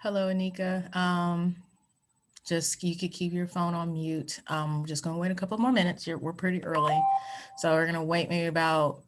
Hello, Anika. Just you could keep your phone on mute. Just gonna wait a couple more minutes. We're pretty early, so we're gonna wait maybe about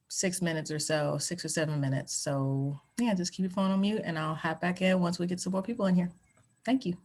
6 minutes or so, 6 or 7 minutes. So yeah, just keep your phone on mute, and I'll hop back in once we get some more people in here. Thank you.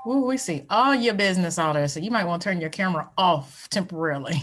Ooh, we see all your business out there, so you might want to turn your camera off temporarily.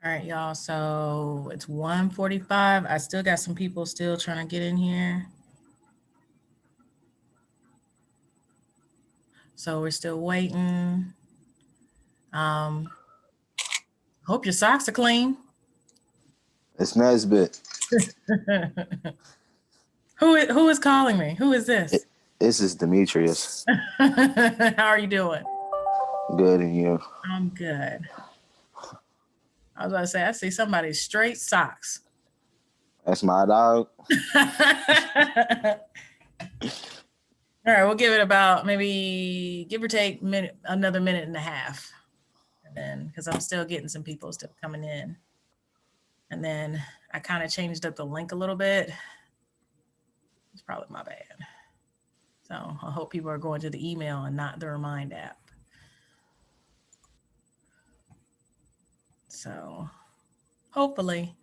All right, y'all. So it's 1:45. I still got some people still trying to get in here. So we're still waiting. Hope your socks are clean. It's Nesbit. Who is calling me? Who is this? This is Demetrius. How are you doing? Good, and you? I'm good. I was about to say, I see somebody's straight socks. That's my dog. All right, we'll give it about maybe give or take another minute and a half. And then because I'm still getting some people still coming in. And then I kind of changed up the link a little bit. It's probably my bad. So I hope people are going to the email and not the Remind app. So hopefully.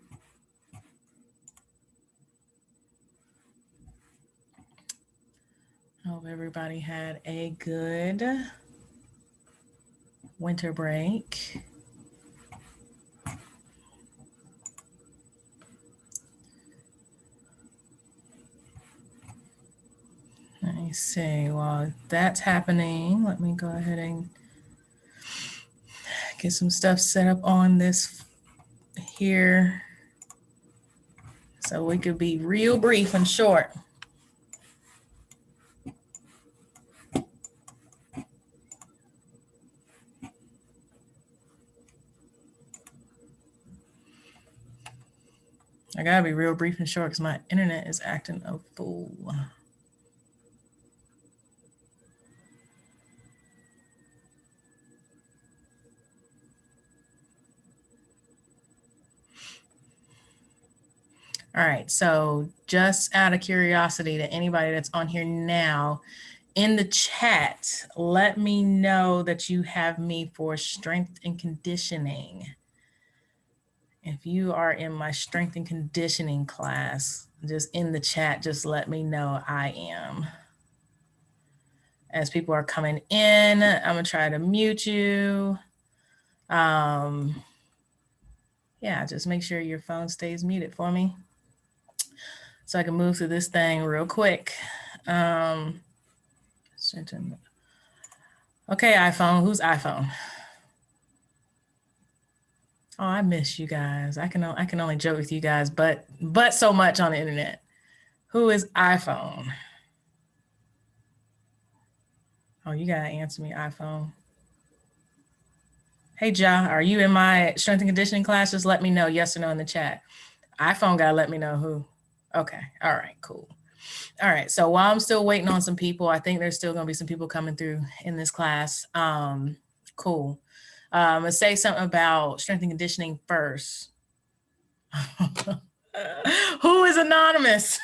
I hope everybody had a good winter break. Let me see. While that's happening, let me go ahead and get some stuff set up on this here so we could be real brief and short. I gotta be real brief and short because my internet is acting a fool. All right, so just out of curiosity to anybody that's on here now, in the chat, let me know that you have me for strength and conditioning. If you are in my strength and conditioning class, just in the chat, just let me know I am. As people are coming in, I'm gonna try to mute you. Yeah, just make sure your phone stays muted for me so I can move through this thing real quick. Okay, iPhone, who's iPhone? Oh, I miss you guys. I can only joke with you guys, but so much on the internet. Who is iPhone? Oh, you gotta answer me, iPhone. Hey, Ja, are you in my strength and conditioning class? Just let me know, yes or no, in the chat. iPhone gotta let me know who. Okay, all right, cool. All right, so while I'm still waiting on some people, I think there's still gonna be some people coming through in this class. Cool. Let's say something about strength and conditioning first. Who is anonymous?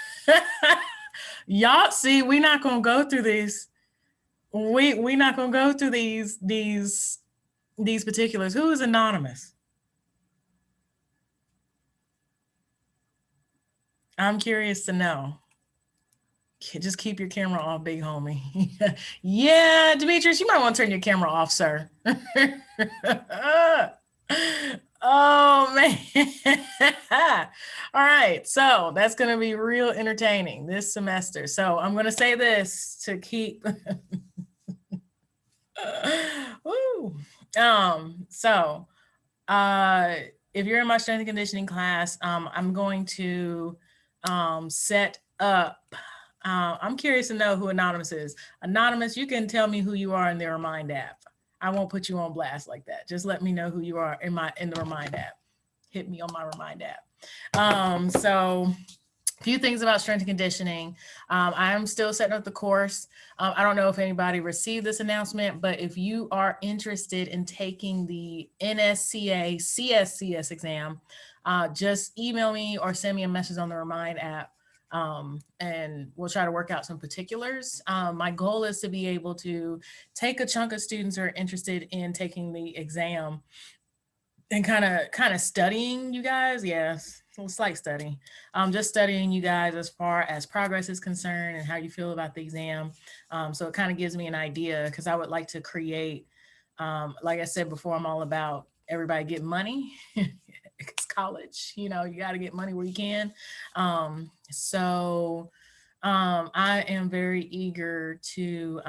Y'all see, we're not gonna go through these. We're not gonna go through these particulars. Who is anonymous? I'm curious to know. Just keep your camera off, big homie. Yeah, Demetrius, you might want to turn your camera off, sir. Oh, man. All right. So that's going to be real entertaining this semester. So I'm going to say this to keep. Woo. So if you're in my strength and conditioning class, I'm going to set up. I'm curious to know who Anonymous is. Anonymous, you can tell me who you are in the Remind app. I won't put you on blast like that. Just let me know who you are in the Remind app. Hit me on my Remind app. So a few things about strength and conditioning. I am still setting up the course. I don't know if anybody received this announcement, but if you are interested in taking the NSCA CSCS exam, just email me or send me a message on the Remind app. And we'll try to work out some particulars. My goal is to be able to take a chunk of students who are interested in taking the exam and kind of studying you guys. Yes, it's like study. Just studying you guys as far as progress is concerned and how you feel about the exam. So it kind of gives me an idea because I would like to create, like I said before, I'm all about everybody getting money. college. You know, you got to get money where you can. I am very eager to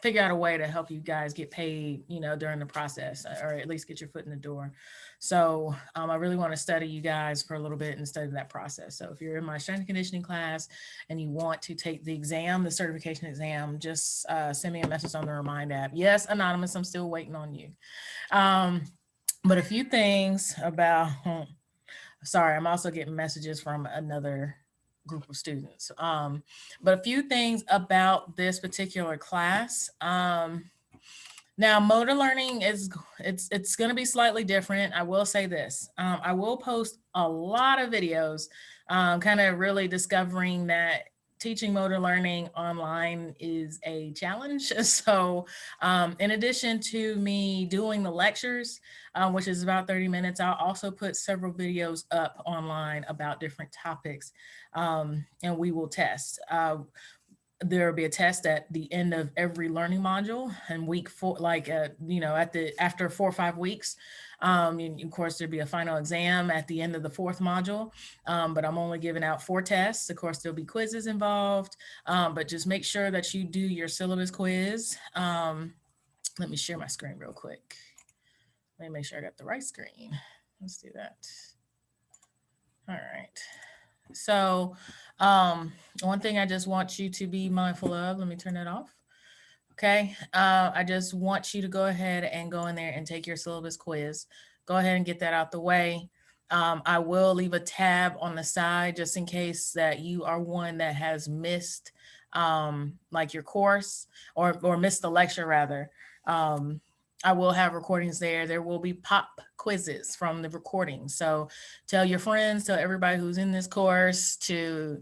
figure out a way to help you guys get paid, you know, during the process, or at least get your foot in the door. So I really want to study you guys for a little bit and study that process. So if you're in my strength and conditioning class and you want to take the exam, the certification exam, just send me a message on the Remind app. Yes, Anonymous, I'm still waiting on you. But a few things about, sorry, I'm also getting messages from another group of students. But a few things about this particular class. Now, motor learning it's going to be slightly different. I will say this. I will post a lot of videos, kind of really discovering that teaching motor learning online is a challenge. So in addition to me doing the lectures, which is about 30 minutes, I'll also put several videos up online about different topics, and we will test. There will be a test at the end of every learning module, and week 4, like, you know, after 4 or 5 weeks. And of course, there'll be a final exam at the end of the 4th module, but I'm only giving out 4 tests. Of course, there'll be quizzes involved, but just make sure that you do your syllabus quiz. Let me share my screen real quick. Let me make sure I got the right screen. Let's do that. All right. So one thing I just want you to be mindful of, let me turn that off. Okay. I just want you to go ahead and go in there and take your syllabus quiz. Go ahead and get that out the way. I will leave a tab on the side just in case that you are one that has missed like your course or missed the lecture rather. I will have recordings there. There will be pop quizzes from the recording. So tell your friends, tell everybody who's in this course to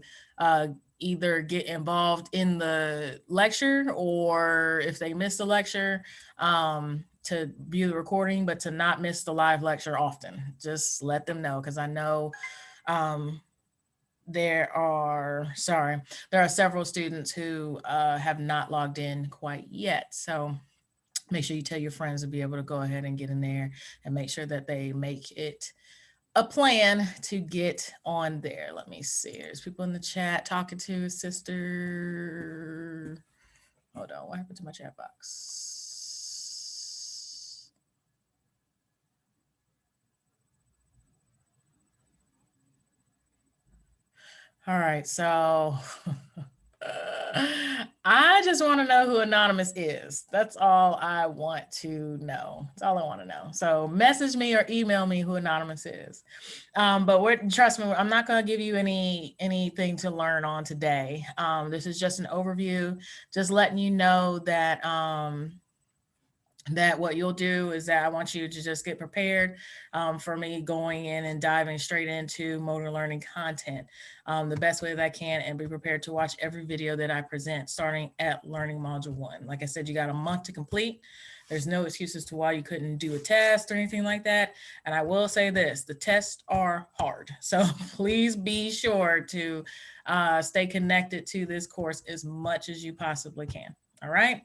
either get involved in the lecture, or if they miss the lecture, to view the recording, but to not miss the live lecture often. Just let them know, because I know there are several students who have not logged in quite yet. So make sure you tell your friends to be able to go ahead and get in there and make sure that they make it a plan to get on there. Let me see. There's people in the chat talking to sister. Hold on. What happened to my chat box? All right. So I just want to know who Anonymous is. That's all I want to know. That's all I want to know. So message me or email me who Anonymous is. But trust me, I'm not going to give you anything to learn on today. This is just an overview, just letting you know that that what you'll do is that I want you to just get prepared for me going in and diving straight into motor learning content the best way that I can, and be prepared to watch every video that I present starting at learning module 1. Like I said, you got a month to complete. There's no excuses to why you couldn't do a test or anything like that. And I will say this, the tests are hard. So please be sure to stay connected to this course as much as you possibly can. All right.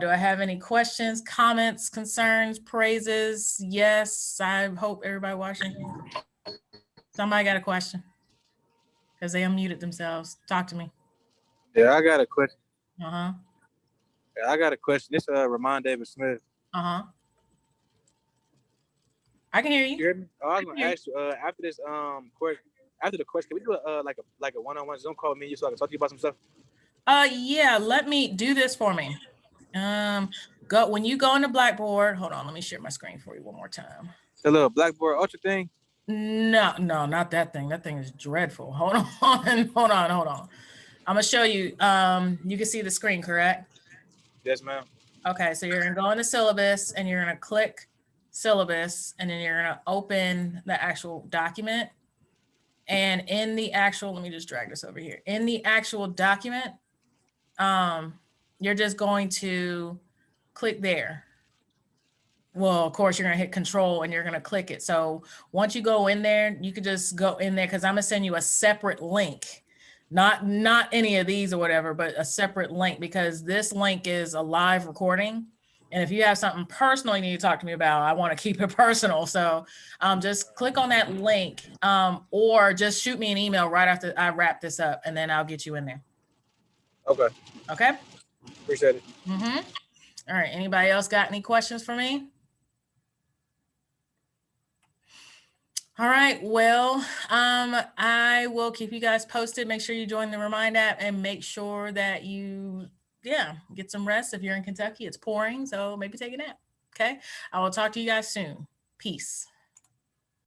Do I have any questions, comments, concerns, praises? Yes, I hope everybody watching. Somebody got a question? Because they unmuted themselves. Talk to me. Yeah, I got a question. Uh-huh. Yeah, I got a question. This Ramon David Smith. Uh-huh. I can hear you. You hear me? Oh, I was gonna ask you after this course, after the course, can we do a like a one-on-one Zoom call with me so I can talk to you about some stuff? Yeah, let me do this for me. Go when you go into Blackboard. Hold on, let me share my screen for you one more time. The little Blackboard Ultra thing? No, not that thing. That thing is dreadful. Hold on. I'm gonna show you. You can see the screen, correct? Yes, ma'am. Okay, so you're gonna go into syllabus and you're gonna click syllabus, and then you're gonna open the actual document. And in the actual, let me just drag this over here. In the actual document, you're just going to click there. Well, of course, you're going to hit control and you're going to click it. So once you go in there, you could just go in there, because I'm going to send you a separate link, not any of these or whatever, but a separate link, because this link is a live recording. And if you have something personal you need to talk to me about, I want to keep it personal. So just click on that link or just shoot me an email right after I wrap this up, and then I'll get you in there. Okay. Okay. Appreciate it. Mm-hmm. All right. Anybody else got any questions for me? All right. Well, I will keep you guys posted. Make sure you join the Remind app and make sure that you, get some rest. If you're in Kentucky, it's pouring, so maybe take a nap. Okay. I will talk to you guys soon. Peace.